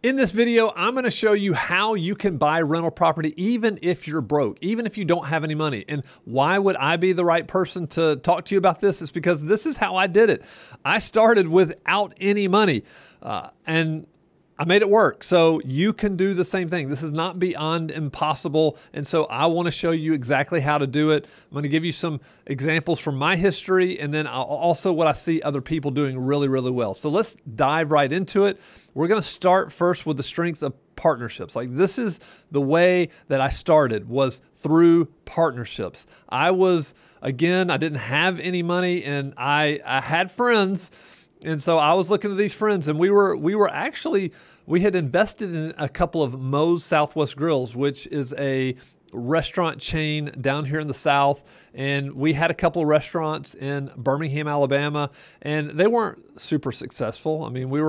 In this video, I'm going to show you how you can buy rental property even if you're broke, even if you don't have any money. And why would I be the right person to talk to you about this? It's because this is how I did it. I started without any money and I made it work. So you can do the same thing. This is not beyond impossible. And so I want to show you exactly how to do it. I'm going to give you some examples from my history and then also what I see other people doing really, really well. So let's dive right into it. We're going to start first with the strength of partnerships. Like this is the way that I started, was through partnerships. I didn't have any money and I had friends. And so I was looking at these friends and we had invested in a couple of Moe's Southwest Grills, which is a restaurant chain down here in the South. And we had a couple of restaurants in Birmingham, Alabama, and they weren't super successful. I mean, we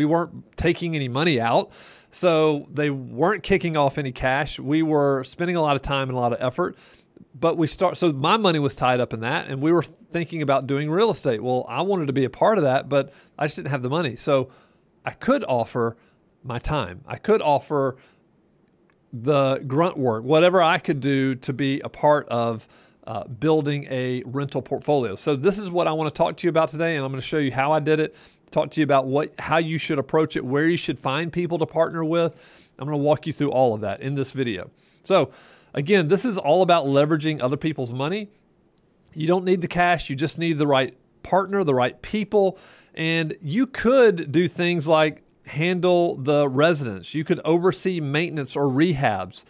weren't taking any money out, so they weren't kicking off any cash. We were spending a lot of time and a lot of effort. But so my money was tied up in that, and we were thinking about doing real estate. Well, I wanted to be a part of that, but I just didn't have the money. So I could offer my time. I could offer the grunt work, whatever I could do to be a part of building a rental portfolio. So this is what I want to talk to you about today, and I'm going to show you how I did it, talk to you about how you should approach it, where you should find people to partner with. I'm going to walk you through all of that in this video. So again, this is all about leveraging other people's money. You don't need the cash. You just need the right partner, the right people. And you could do things like handle the residents. You could oversee maintenance or rehabs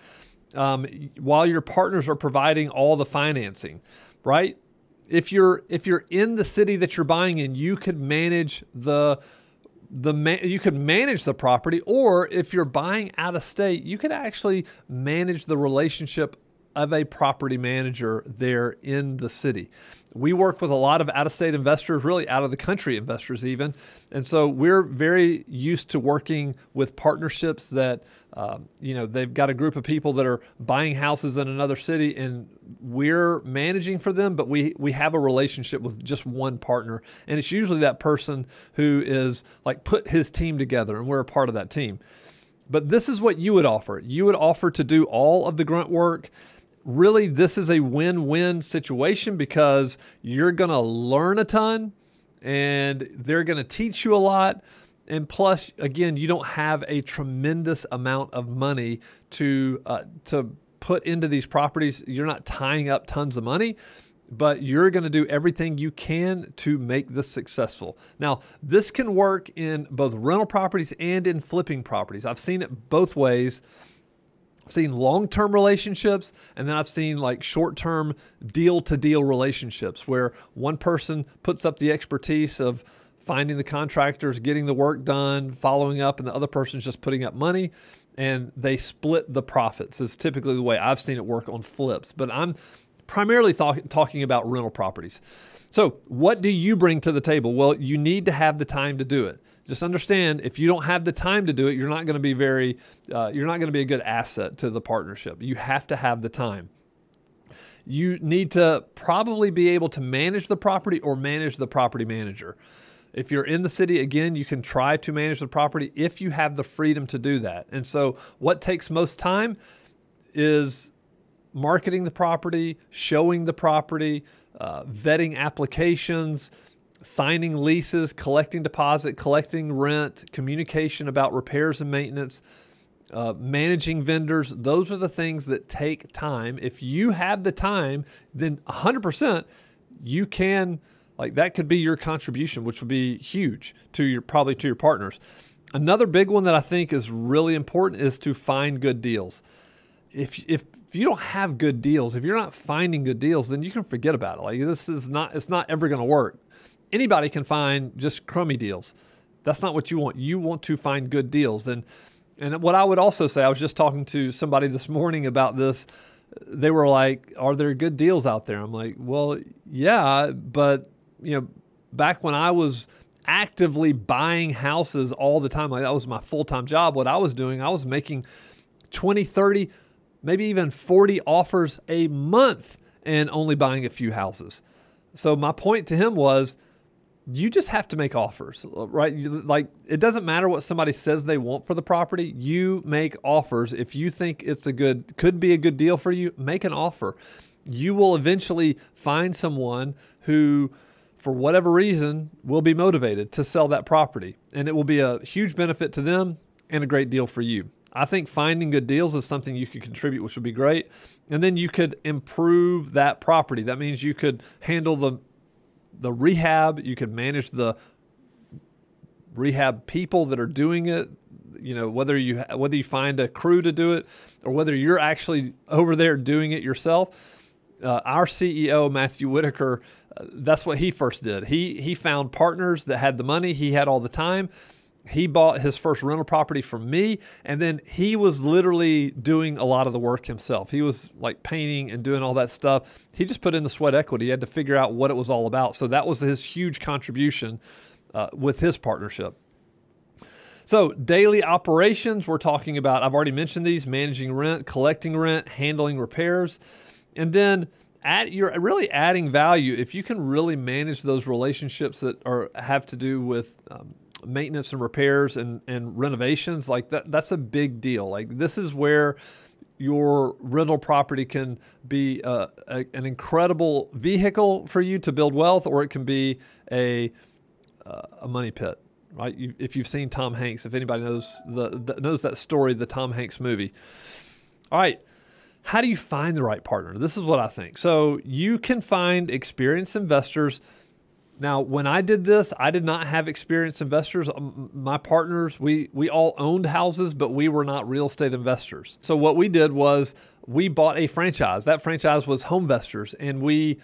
while your partners are providing all the financing, right? If you're in the city that you're buying in, you could manage the property, or if you're buying out of state, you could actually manage the relationship of a property manager there in the city. We work with a lot of out-of-state investors, really out-of-the-country investors even. And so we're very used to working with partnerships that, they've got a group of people that are buying houses in another city and we're managing for them, but we have a relationship with just one partner. And it's usually that person who is like put his team together and we're a part of that team. But this is what you would offer. You would offer to do all of the grunt work. Really, this is a win-win situation because you're going to learn a ton and they're going to teach you a lot. And plus, again, you don't have a tremendous amount of money to put into these properties. You're not tying up tons of money, but you're going to do everything you can to make this successful. Now, this can work in both rental properties and in flipping properties. I've seen it both ways. I've seen long-term relationships, and then I've seen like short-term deal-to-deal relationships where one person puts up the expertise of finding the contractors, getting the work done, following up, and the other person's just putting up money, and they split the profits. Is typically the way I've seen it work on flips, but I'm primarily talking about rental properties. So what do you bring to the table? Well, you need to have the time to do it. Just understand, if you don't have the time to do it, you're not going to be a good asset to the partnership. You have to have the time. You need to probably be able to manage the property or manage the property manager. If you're in the city, again, you can try to manage the property if you have the freedom to do that. And so what takes most time is marketing the property, showing the property, vetting applications, signing leases, collecting deposit, collecting rent, communication about repairs and maintenance, managing vendors. Those are the things that take time. If you have the time, then 100% you can, like that could be your contribution, which would be huge probably to your partners. Another big one that I think is really important is to find good deals. If you don't have good deals, if you're not finding good deals, then you can forget about it. Like it's not ever going to work. Anybody can find just crummy deals. That's not what you want. You want to find good deals. And what I would also say, I was just talking to somebody this morning about this. They were like, are there good deals out there? I'm like, well, yeah, but back when I was actively buying houses all the time, like that was my full-time job, what I was doing, I was making 20, 30, maybe even 40 offers a month and only buying a few houses. So my point to him was, you just have to make offers, right? Like, it doesn't matter what somebody says they want for the property. You make offers. If you think could be a good deal for you, make an offer. You will eventually find someone who, for whatever reason, will be motivated to sell that property. And it will be a huge benefit to them and a great deal for you. I think finding good deals is something you could contribute, which would be great. And then you could improve that property. That means you could handle the rehab, you could manage the rehab people that are doing it, whether you find a crew to do it or whether you're actually over there doing it yourself. Our CEO, Matthew Whitaker, that's what he first did. He found partners that had the money. He had all the time. He bought his first rental property from me, and then he was literally doing a lot of the work himself. He was like painting and doing all that stuff. He just put in the sweat equity. He had to figure out what it was all about. So that was his huge contribution with his partnership. So daily operations, we're talking about, I've already mentioned these: managing rent, collecting rent, handling repairs. And then you're really adding value if you can really manage those relationships that have to do with maintenance and repairs and renovations. Like that's a big deal. Like, this is where your rental property can be an incredible vehicle for you to build wealth, or it can be a money pit, right? If you've seen Tom Hanks, if anybody knows that story, the Tom Hanks movie. All right. How do you find the right partner? This is what I think. So you can find experienced investors. Now, when I did this, I did not have experienced investors. My partners, we all owned houses, but we were not real estate investors. So what we did was we bought a franchise. That franchise was Homevestors, and we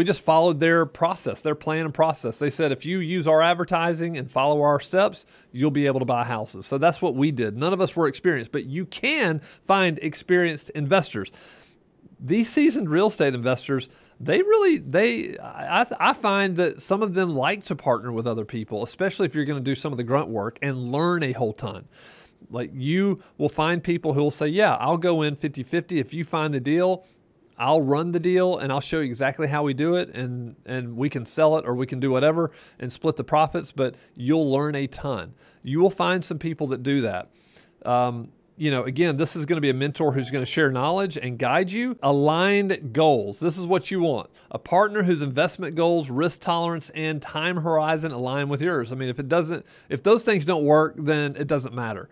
just followed their process, their plan and process. They said, if you use our advertising and follow our steps, you'll be able to buy houses. So that's what we did. None of us were experienced, but you can find experienced investors. These seasoned real estate investors, I find that some of them like to partner with other people, especially if you're going to do some of the grunt work and learn a whole ton. Like, you will find people who will say, yeah, I'll go in 50-50. If you find the deal, I'll run the deal and I'll show you exactly how we do it, and we can sell it or we can do whatever and split the profits, but you'll learn a ton. You will find some people that do that. Again, this is going to be a mentor who's going to share knowledge and guide you. Aligned goals. This is what you want. A partner whose investment goals, risk tolerance, and time horizon align with yours. I mean, if those things don't work, then it doesn't matter.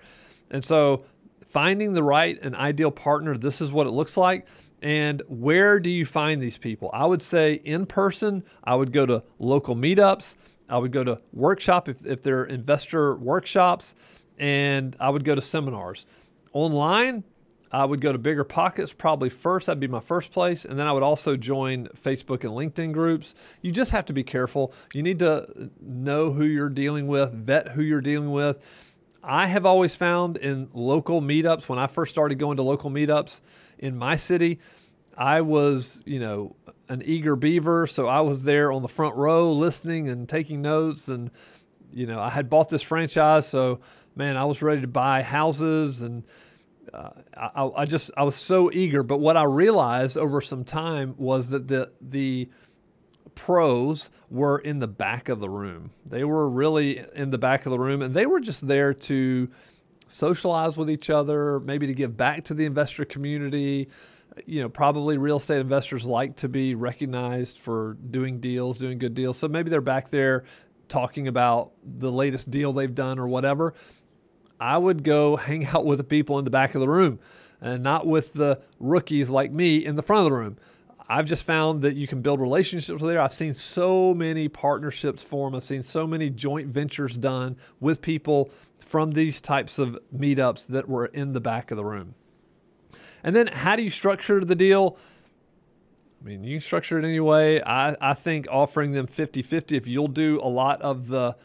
And so finding the right and ideal partner, this is what it looks like. And where do you find these people? I would say in person. I would go to local meetups. I would go to workshop if they're investor workshops, and I would go to seminars. Online, I would go to Bigger Pockets probably first. That'd be my first place. And then I would also join Facebook and LinkedIn groups. You just have to be careful. You need to know who you're dealing with, vet who you're dealing with. I have always found in local meetups, when I first started going to local meetups in my city, I was, an eager beaver. So I was there on the front row listening and taking notes. And, I had bought this franchise. So, man, I was ready to buy houses, and I was so eager. But what I realized over some time was that the pros were in the back of the room. They were really in the back of the room, and they were just there to socialize with each other, maybe to give back to the investor community. Probably real estate investors like to be recognized for doing good deals. So maybe they're back there talking about the latest deal they've done or whatever. I would go hang out with the people in the back of the room and not with the rookies like me in the front of the room. I've just found that you can build relationships there. I've seen so many partnerships form. I've seen so many joint ventures done with people from these types of meetups that were in the back of the room. And then how do you structure the deal? I mean, you can structure it any way. I think offering them 50-50, if you'll do a lot of the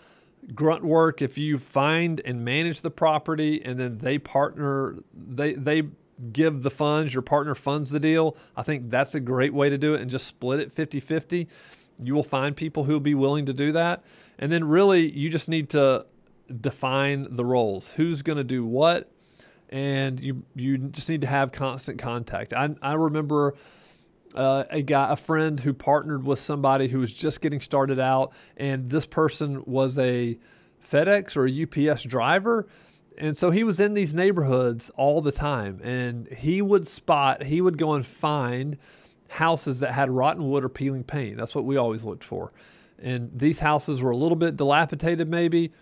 grunt work, if you find and manage the property and then they partner, they give the funds, your partner funds the deal, I think that's a great way to do it, and just split it 50-50. You will find people who will be willing to do that. And then really you just need to define the roles. Who's going to do what? And you just need to have constant contact. I remember a friend who partnered with somebody who was just getting started out, and this person was a FedEx or a UPS driver. And so he was in these neighborhoods all the time, and he would go and find houses that had rotten wood or peeling paint. That's what we always looked for. And these houses were a little bit dilapidated maybe.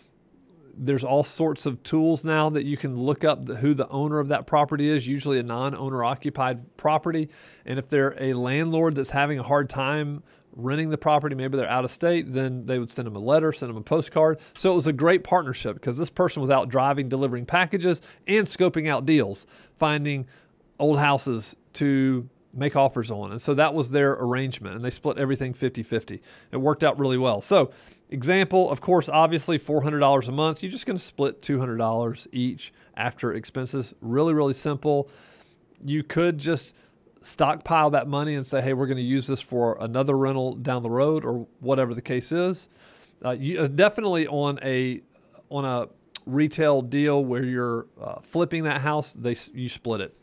There's all sorts of tools now that you can look up who the owner of that property is, usually a non-owner occupied property. And if they're a landlord that's having a hard time renting the property, maybe they're out of state, then they would send them a letter, send them a postcard. So it was a great partnership because this person was out driving, delivering packages, and scoping out deals, finding old houses to make offers on. And so that was their arrangement, and they split everything 50-50. It worked out really well. So example, of course, obviously $400 a month. You're just going to split $200 each after expenses. Really, really simple. You could just stockpile that money and say, hey, we're going to use this for another rental down the road or whatever the case is. You definitely on a retail deal where you're flipping that house, you split it.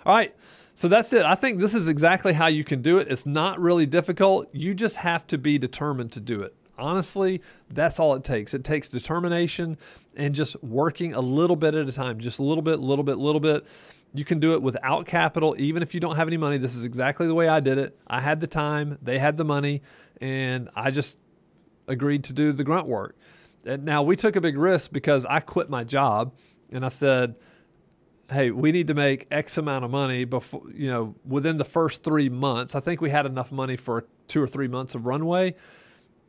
All right. So that's it. I think this is exactly how you can do it. It's not really difficult. You just have to be determined to do it. Honestly, that's all it takes. It takes determination and just working a little bit at a time, just a little bit. You can do it without capital, even if you don't have any money. This is exactly the way I did it. I had the time, they had the money, and I just agreed to do the grunt work. And now we took a big risk because I quit my job and I said, hey, we need to make X amount of money before, within the first 3 months. I think we had enough money for 2 or 3 months of runway.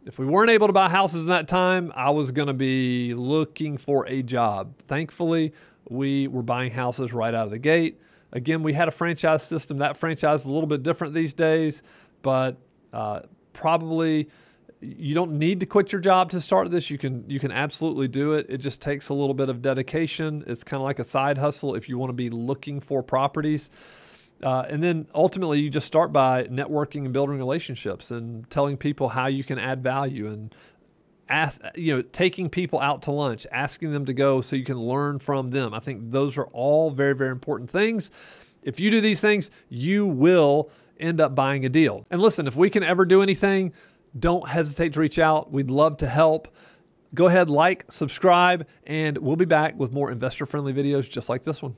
If we weren't able to buy houses in that time, I was going to be looking for a job. Thankfully, we were buying houses right out of the gate. Again, we had a franchise system. That franchise is a little bit different these days, but probably you don't need to quit your job to start this. You can absolutely do it. It just takes a little bit of dedication. It's kind of like a side hustle if you want to be looking for properties. And then ultimately you just start by networking and building relationships and telling people how you can add value and taking people out to lunch, asking them to go so you can learn from them. I think those are all very, very important things. If you do these things, you will end up buying a deal. And listen, if we can ever do anything, don't hesitate to reach out. We'd love to help. Go ahead, like, subscribe, and we'll be back with more investor-friendly videos just like this one.